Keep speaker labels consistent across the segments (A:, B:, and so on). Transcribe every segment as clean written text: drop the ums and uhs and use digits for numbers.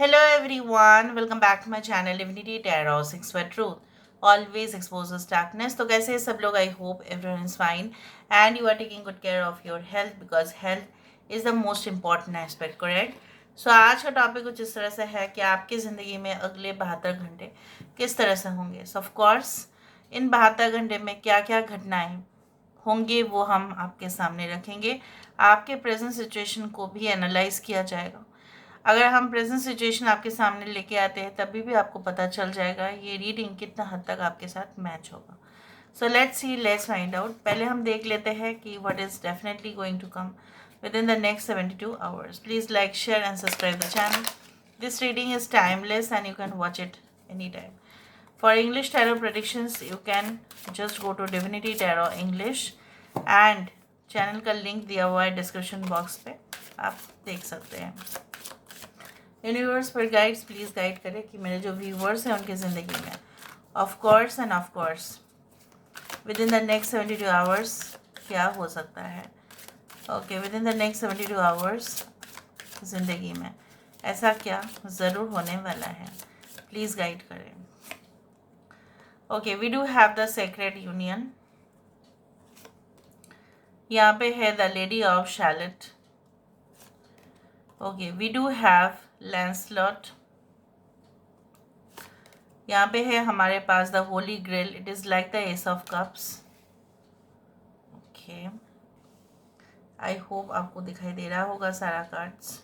A: Hello everyone, welcome back to my channel Divinity Tarot 6 for Truth. Always exposes darkness. तो कैसे हैं सब लोग? I hope everyone is fine and you are taking good care of your health because health is the most important aspect, correct? So आज का topic कुछ इस तरह से है कि आपकी ज़िंदगी में अगले 72 घंटे किस तरह से होंगे. So of course इन 72 घंटे में क्या क्या घटनाएं होंगे वो हम आपके सामने रखेंगे. आपके प्रेजेंट सिचुएशन को भी एनालाइज किया जाएगा. अगर हम प्रेजेंट सिचुएशन आपके सामने लेके आते हैं तभी भी आपको पता चल जाएगा ये रीडिंग कितना हद तक आपके साथ मैच होगा. So let's see, let's find out. पहले हम देख लेते हैं कि what is definitely going to come within the next 72 hours. Please like, share and subscribe the channel. This reading is timeless and you can watch it anytime. For English tarot predictions, you can just go to Divinity Tarot English and channel का link दिया हुआ है description box पे, आप देख सकते हैं. Universe पर गाइड्स प्लीज़ गाइड करें कि मेरे जो व्यूवर्स हैं उनकी ज़िंदगी में of course within the next 72 hours क्या हो सकता है. Okay, within the next 72 hours ज़िंदगी में ऐसा क्या ज़रूर होने वाला है, प्लीज़ गाइड करें. Okay, we do have the sacred union. यहाँ पे है the lady of Shalott. Okay, we do have Lancelot. यहाँ पे है हमारे पास the Holy Grail. It is like the ace of cups. Okay, I hope आपको दिखाई दे रहा होगा सारा cards.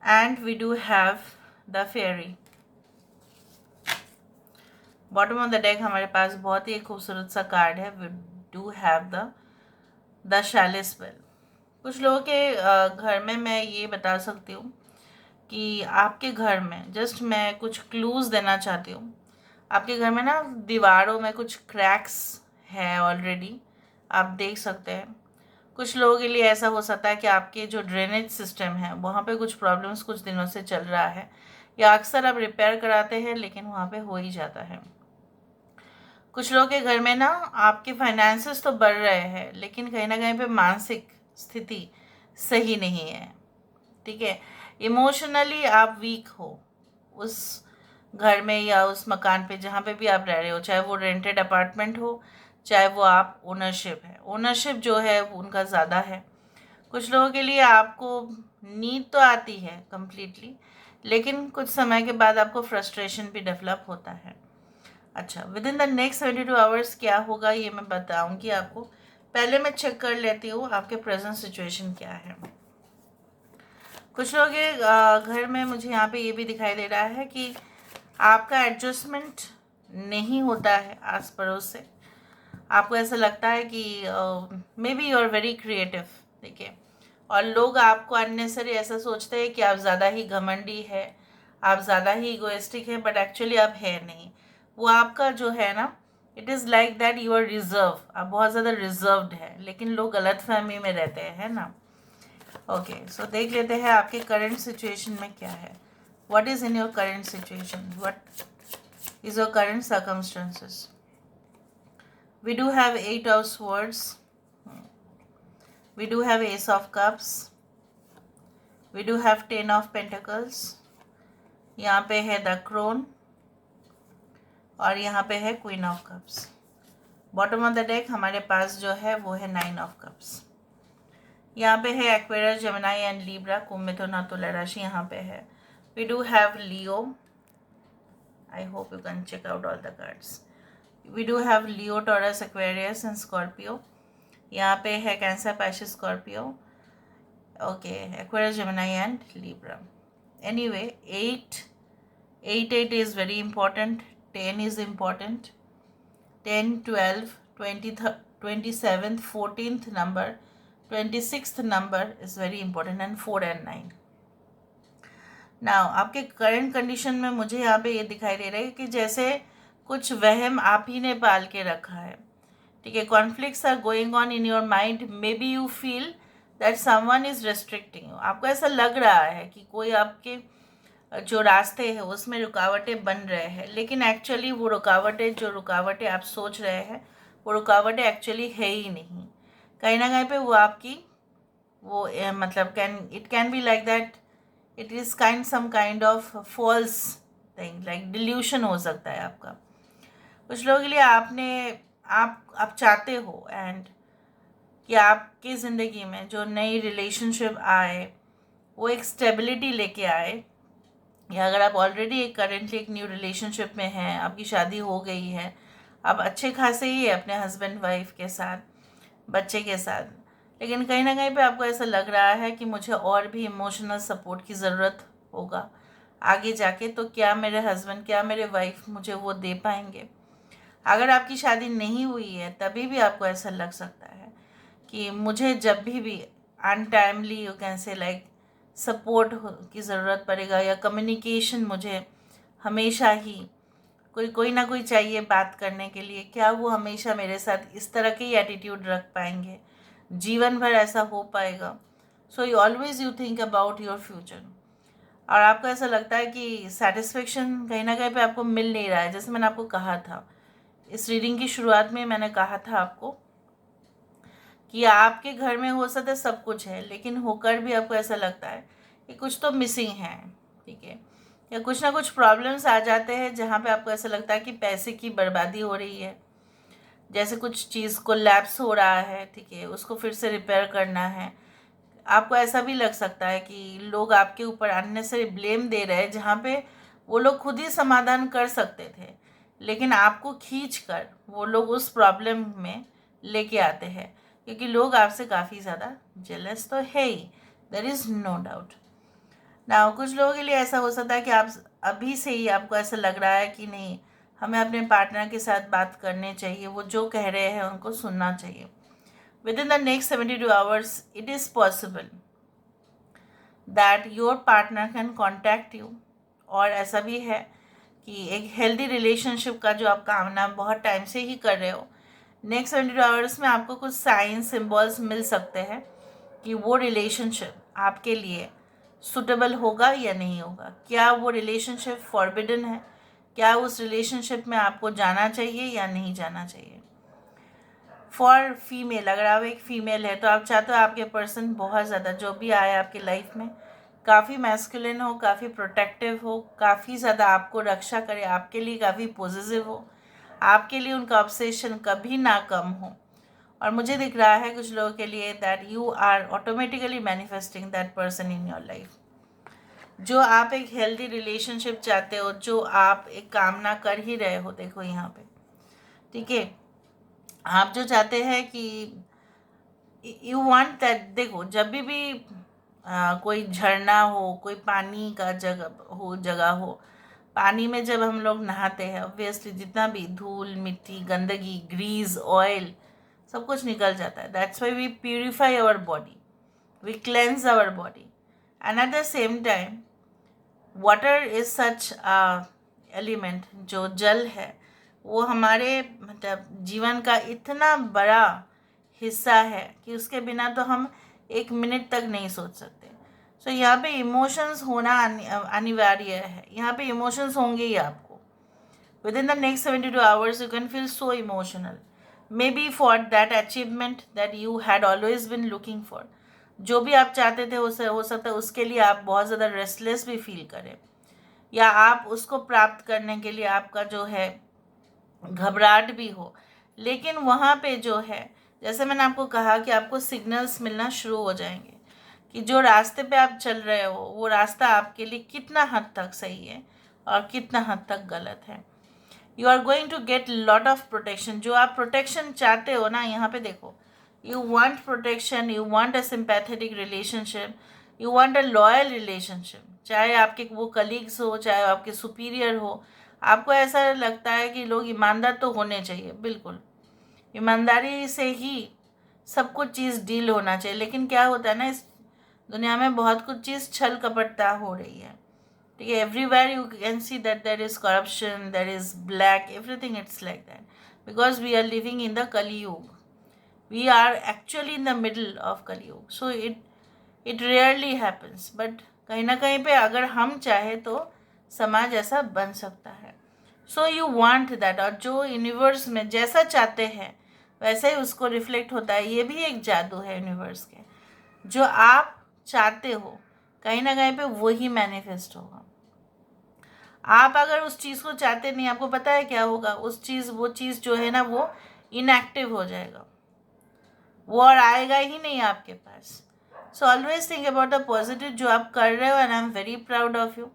A: And we do have the fairy. Bottom of the deck हमारे पास बहुत ही खूबसूरत सा कार्ड है. We do have the chalet spell. कुछ लोगों के घर में मैं ये बता सकती हूँ कि आपके घर में जस्ट मैं कुछ क्लूज़ देना चाहती हूँ. आपके घर में ना दीवारों में कुछ क्रैक्स है ऑलरेडी, आप देख सकते हैं. कुछ लोगों के लिए ऐसा हो सकता है कि आपके जो ड्रेनेज सिस्टम है वहाँ पे कुछ प्रॉब्लम्स कुछ दिनों से चल रहा है, या अक्सर आप रिपेयर कराते हैं लेकिन वहाँ पे हो ही जाता है. कुछ लोगों के घर में ना आपके फाइनेंसेस तो बढ़ रहे हैं लेकिन कहीं ना कहीं पे मानसिक स्थिति सही नहीं है. ठीक है, इमोशनली आप वीक हो उस घर में या उस मकान पे जहाँ पे भी आप रह रहे हो, चाहे वो रेंटेड अपार्टमेंट हो चाहे वो आप ओनरशिप है. ओनरशिप जो है उनका ज़्यादा है. कुछ लोगों के लिए आपको नींद तो आती है कम्प्लीटली, लेकिन कुछ समय के बाद आपको फ्रस्ट्रेशन भी डेवलप होता है. अच्छा, with in the next 72 hours क्या होगा ये मैं बताऊंगी आपको. पहले मैं चेक कर लेती हूँ आपके प्रेजेंट सिचुएशन क्या है. कुछ लोगों के घर में मुझे यहाँ पे ये भी दिखाई दे रहा है कि आपका एडजस्टमेंट नहीं होता है आस पड़ोस से. आपको ऐसा लगता है कि maybe you are very creative. ठीक है, और लोग आपको अननेसरी ऐसा सोचते हैं कि आप ज़्यादा ही घमंडी है, आप ज़्यादा ही इगोइस्टिक है, बट एक्चुअली आप है नहीं. वो आपका जो है ना, it is like that you are reserve. आप बहुत ज़्यादा रिजर्व्ड है लेकिन लोग गलत फहमी में रहते हैं, है ना. ओके, सो देख लेते हैं आपके करंट सिचुएशन में क्या है. What is in your current situation, what is your current circumstances. We do have 8 of swords. We do have ace of cups. We do have 10 of pentacles. यहाँ पे है द क्रोन और यहाँ पे है queen of cups. Bottom of the deck हमारे पास जो है वो है 9 ऑफ कप्स. यहाँ पे है एक्वेरियस, जेमिनी एंड लिब्रा. कुंभ, मिथुन और तुला राशि यहाँ पे है. We do have Leo. I hope you can check out all the cards. We do have Leo, Taurus, Aquarius and Scorpio. यहाँ पे है cancer, Pisces, Scorpio. Okay, Aquarius, Gemini and Libra. Anyway, 8 is very important. 10 is important. 10, 12, 27th, 14th number, 26th number is very important, and 4 and 9. Now आपके current condition में मुझे यहाँ पे ये दिखाई दे रहा है कि जैसे कुछ वहम आप ही ने पाल के रखा है. ठीक है, conflicts are going on in your mind. Maybe you feel that someone is restricting you. आपको ऐसा लग रहा है कि कोई आपके जो रास्ते हैं उसमें रुकावटें बन रहे हैं, लेकिन एक्चुअली वो रुकावटें आप सोच रहे हैं वो रुकावटें एक्चुअली है ही नहीं. कहीं ना कहीं पे वो मतलब can be like that, it is some kind of false thing, like delusion हो सकता है आपका। कुछ लोगों के लिए आप चाहते हो एंड कि आपकी ज़िंदगी में जो नई रिलेशनशिप आए वो एक स्टेबिलिटी लेके आए, या अगर आप ऑलरेडी करेंटली एक न्यू रिलेशनशिप में हैं, आपकी शादी हो गई है, आप अच्छे खासे ही है अपने हस्बैंड वाइफ के साथ, बच्चे के साथ, लेकिन कहीं ना कहीं पे आपको ऐसा लग रहा है कि मुझे और भी इमोशनल सपोर्ट की ज़रूरत होगा आगे जाके, तो क्या मेरे हस्बैंड, क्या मेरे वाइफ मुझे वो दे पाएंगे। अगर आपकी शादी नहीं हुई है तभी भी आपको ऐसा लग सकता है कि मुझे जब भी untimely you can say like support की ज़रूरत पड़ेगा, या कम्युनिकेशन मुझे हमेशा ही कोई ना कोई चाहिए बात करने के लिए, क्या वो हमेशा मेरे साथ इस तरह के ही एटीट्यूड रख पाएंगे, जीवन भर ऐसा हो पाएगा। So you always you think about your future, और आपको ऐसा लगता है कि सेटिस्फेक्शन कहीं ना कहीं पे आपको मिल नहीं रहा है। जैसे मैंने आपको कहा था इस रीडिंग की शुरुआत में, मैंने कहा था आपको कि आपके घर में हो सकता है सब कुछ है, लेकिन होकर भी आपको ऐसा लगता है कि कुछ तो मिसिंग है, ठीक है, या कुछ ना कुछ प्रॉब्लम्स आ जाते हैं जहाँ पे आपको ऐसा लगता है कि पैसे की बर्बादी हो रही है, जैसे कुछ चीज़ को लैप्स हो रहा है, ठीक है, उसको फिर से रिपेयर करना है। आपको ऐसा भी लग सकता है कि लोग आपके ऊपर अननेसेसरी ब्लेम दे रहे हैं, जहाँ पे वो लोग खुद ही समाधान कर सकते थे, लेकिन आपको खींच कर वो लोग उस प्रॉब्लम में लेके आते हैं, क्योंकि लोग आपसे काफ़ी ज़्यादा जेलस तो है ही, देर इज़ नो डाउट। ना कुछ लोगों के लिए ऐसा हो सकता है कि आप अभी से ही आपको ऐसा लग रहा है कि नहीं, हमें अपने पार्टनर के साथ बात करनी चाहिए, वो जो कह रहे हैं उनको सुनना चाहिए। With in the next 72 hours it is possible that your partner can contact you, और ऐसा भी है कि एक हेल्दी रिलेशनशिप का जो आप कामना बहुत टाइम से ही कर रहे हो, नेक्स्ट 72 आवर्स में आपको कुछ साइन सिम्बल्स मिल सकते हैं कि वो रिलेशनशिप आपके लिए सुटेबल होगा या नहीं होगा, क्या वो रिलेशनशिप फॉरबिडन है, क्या उस रिलेशनशिप में आपको जाना चाहिए या नहीं जाना चाहिए। फॉर फीमेल, अगर आप एक फ़ीमेल है तो आप चाहते हो आपके पर्सन बहुत ज़्यादा जो भी आए आपकी लाइफ में काफ़ी मैस्कुलिन हो, काफ़ी प्रोटेक्टिव हो, काफ़ी ज़्यादा आपको रक्षा करे, आपके लिए काफ़ी पॉजिटिव हो, आपके लिए उनका ऑब्सेशन कभी ना कम हो। और मुझे दिख रहा है कुछ लोगों के लिए that you are automatically manifesting that person in your life. जो आप एक हेल्दी रिलेशनशिप चाहते हो, जो आप एक कामना कर ही रहे हो, देखो यहाँ पे, ठीक है, आप जो चाहते हैं कि यू वांट दैट, देखो जब भी कोई झरना हो, कोई पानी का जगह हो, पानी में जब हम लोग नहाते हैं ऑब्वियसली जितना भी धूल मिट्टी गंदगी ग्रीस ऑयल सब कुछ निकल जाता है। That's why we purify our body, we cleanse our body, and at the same time water is such element, जो जल है वो हमारे मतलब जीवन का इतना बड़ा हिस्सा है कि उसके बिना तो हम एक मिनट तक नहीं सोच सकते। सो यहाँ पे इमोशंस होना अनिवार्य है, यहाँ पे इमोशंस होंगे ही आपको। With in the next 72 hours you can feel so emotional, may be for that achievement that you had always been looking for, जो भी आप चाहते थे उसे हो सकता है उसके लिए आप बहुत ज़्यादा रेस्टलेस भी फील करें, या आप उसको प्राप्त करने के लिए आपका जो है घबराहट भी हो। लेकिन वहाँ पे जो है, जैसे मैंने आपको कहा कि आपको सिग्नल्स मिलना शुरू हो जाएंगे कि जो रास्ते पे आप चल रहे हो वो रास्ता आपके लिए कितना हद तक सही है और कितना हद तक गलत है। You are going to get lot of protection, जो आप प्रोटेक्शन चाहते हो ना, यहाँ पे देखो, you want protection, you want a sympathetic relationship, you want a loyal relationship, चाहे आपके वो कलीग्स हो, चाहे आपके सुपीरियर हो, आपको ऐसा लगता है कि लोग ईमानदार तो होने चाहिए, बिल्कुल ईमानदारी से ही सब कुछ चीज़ डील होना चाहिए। लेकिन क्या होता है ना, इस दुनिया में बहुत कुछ चीज़ छल कपटता हो रही है, ठीक है, everywhere you can see that there is corruption, there is black, everything it's like that, because we are living in the Kaliyug, we are actually in the middle of Kaliyug. So it rarely happens, but कहीं ना कहीं पे अगर हम चाहे तो समाज ऐसा बन सकता है। सो यू वांट दैट, और जो यूनिवर्स में जैसा चाहते हैं वैसे ही उसको रिफ्लेक्ट होता है, ये भी एक जादू है यूनिवर्स के। जो आप चाहते हो कहीं ना कहीं पे वही मैनिफेस्ट होगा। आप अगर उस चीज़ को चाहते नहीं, आपको पता है क्या होगा, वो चीज़ जो है ना वो इनएक्टिव हो जाएगा, वो और आएगा ही नहीं आपके पास। So always think about the positive जो आप कर रहे हो, and I am very proud of you.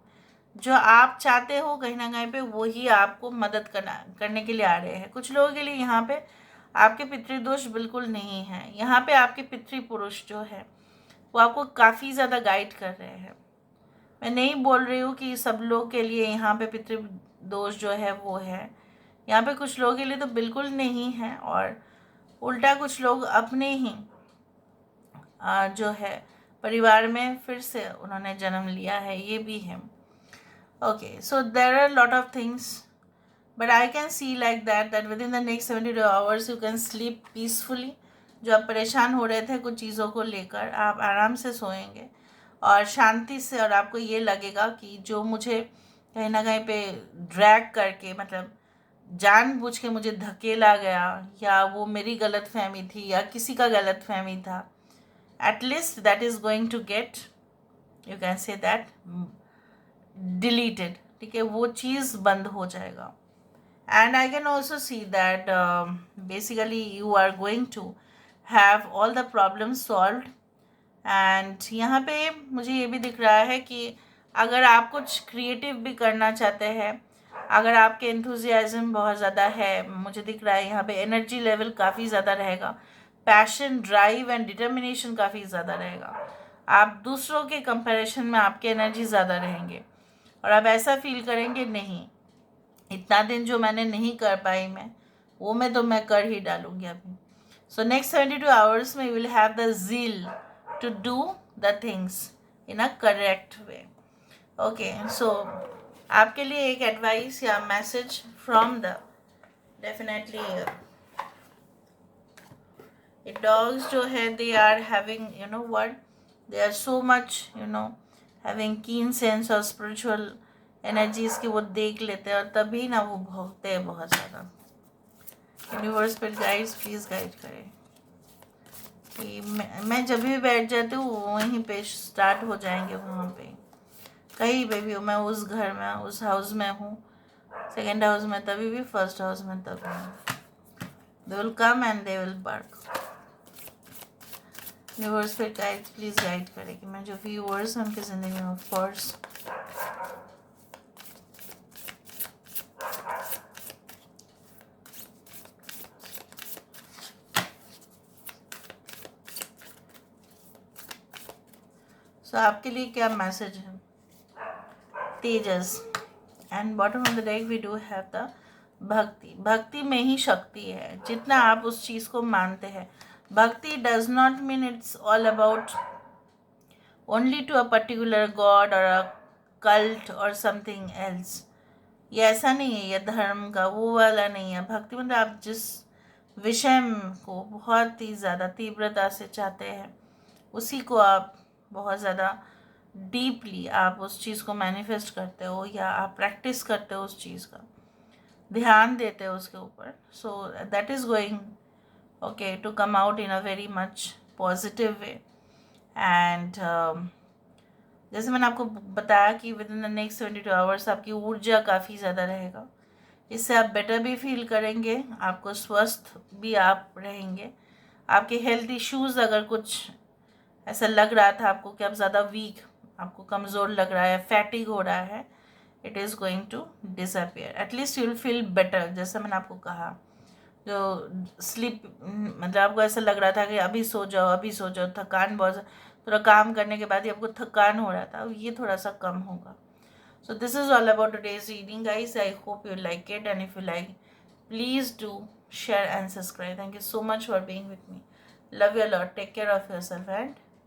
A: जो आप चाहते हो कहीं ना कहीं पे वही आपको मदद करने के लिए आ रहे हैं। कुछ लोगों के लिए यहाँ पे आपके पितृदोष बिल्कुल नहीं है, यहाँ पे आपके पितृपुरुष जो है वो आपको काफ़ी ज़्यादा गाइड कर रहे हैं। मैं नहीं बोल रही हूँ कि सब लोग के लिए यहाँ पे पितृदोष जो है वो है, यहाँ पे कुछ लोगों के लिए तो बिल्कुल नहीं है, और उल्टा कुछ लोग अपने ही जो है परिवार में फिर से उन्होंने जन्म लिया है, ये भी है। Okay, so there are lot of things, but I can see like that within the next 72 hours you can sleep peacefully. जो आप परेशान हो रहे थे कुछ चीज़ों को लेकर, आप आराम से सोएंगे और शांति से, और आपको ये लगेगा कि जो मुझे कहीं ना कहीं पे ड्रैग करके, मतलब जानबूझ के मुझे धकेला गया, या वो मेरी गलत फहमी थी या किसी का गलत फहमी था, at least that is going to get, you can say that, deleted। ठीक है, वो चीज़ बंद हो जाएगा। And I can also see that basically you are going to have all the problems solved. And यहाँ पे मुझे ये भी दिख रहा है कि अगर आप कुछ क्रिएटिव भी करना चाहते हैं, अगर आपके एंथुजियाज्म बहुत ज़्यादा है, मुझे दिख रहा है यहाँ पे एनर्जी लेवल काफ़ी ज़्यादा रहेगा, पैशन, ड्राइव एंड डिटर्मिनेशन काफ़ी ज़्यादा रहेगा। आप दूसरों के कंपैरिजन में आपके एनर्जी ज़्यादा रहेंगे, और आप ऐसा फील करेंगे नहीं, इतना दिन जो मैंने नहीं कर पाई मैं मैं कर ही डालूंगी अभी। सो नेक्स्ट 72 आवर्स में you will have the zeal to do the things in a correct way. Okay, so आपके लिए एक एडवाइस या message from the definitely dogs जो है, they are having you know what, they are so much having keen sense और spiritual energies की, वो देख लेते हैं और तभी ना वो भोगते हैं बहुत ज़्यादा। यूनिवर्स पर गाइड्स प्लीज़ गाइड करें कि मैं जब भी बैठ जाती हूँ वहीं पे स्टार्ट हो जाएंगे, वहाँ पे कहीं पे भी हूँ मैं, उस घर में, उस हाउस में हूँ, सेकेंड हाउस में तभी भी, फर्स्ट हाउस में तभी, they will come and they will bark. Universe पे गाइड प्लीज़ गाइड करें कि मैं जो व्यूअर्स हैं उनकी ज़िंदगी में ऑफ कोर्स सो आपके लिए क्या मैसेज है। Tejas, and bottom of the deck we do have the bhakti. भक्ति में ही शक्ति है, जितना आप उस चीज़ को मानते हैं। Bhakti does not mean it's all about only to a particular god और अ कल्ट और समथिंग एल्स। ये ऐसा नहीं है, ये धर्म का वो वाला नहीं है। भक्ति मतलब आप जिस विषय को बहुत ही ज़्यादा तीव्रता से चाहते हैं, उसी को आप बहुत ज़्यादा डीपली आप उस चीज़ को मैनिफेस्ट करते हो, या आप प्रैक्टिस करते हो उस चीज़ का, ध्यान देते हो उसके ऊपर। So that is going okay to come out in a very much positive way. And जैसे मैंने आपको बताया कि within the next 72 hours आपकी ऊर्जा काफ़ी ज़्यादा रहेगा, इससे आप बेटर भी फील करेंगे, आपको स्वस्थ भी आप रहेंगे। आपके हेल्थ इश्यूज़ अगर कुछ ऐसा लग रहा था आपको कि आप ज़्यादा वीक, आपको कमज़ोर लग रहा है, फैटिग हो रहा है, it is going to disappear. At least you will feel better. जैसे मैंने आपको कहा, जो स्लीप, मतलब आपको ऐसा लग रहा था कि अभी सो जाओ, अभी सो जाओ, थकान बहुत, थोड़ा काम करने के बाद ही आपको थकान हो रहा था, ये थोड़ा सा कम होगा। So this is all about today's reading, guys. I hope you like it, and if you like, please do share and subscribe. Thank you so much for being with me. Love you a lot. Take care of yourself and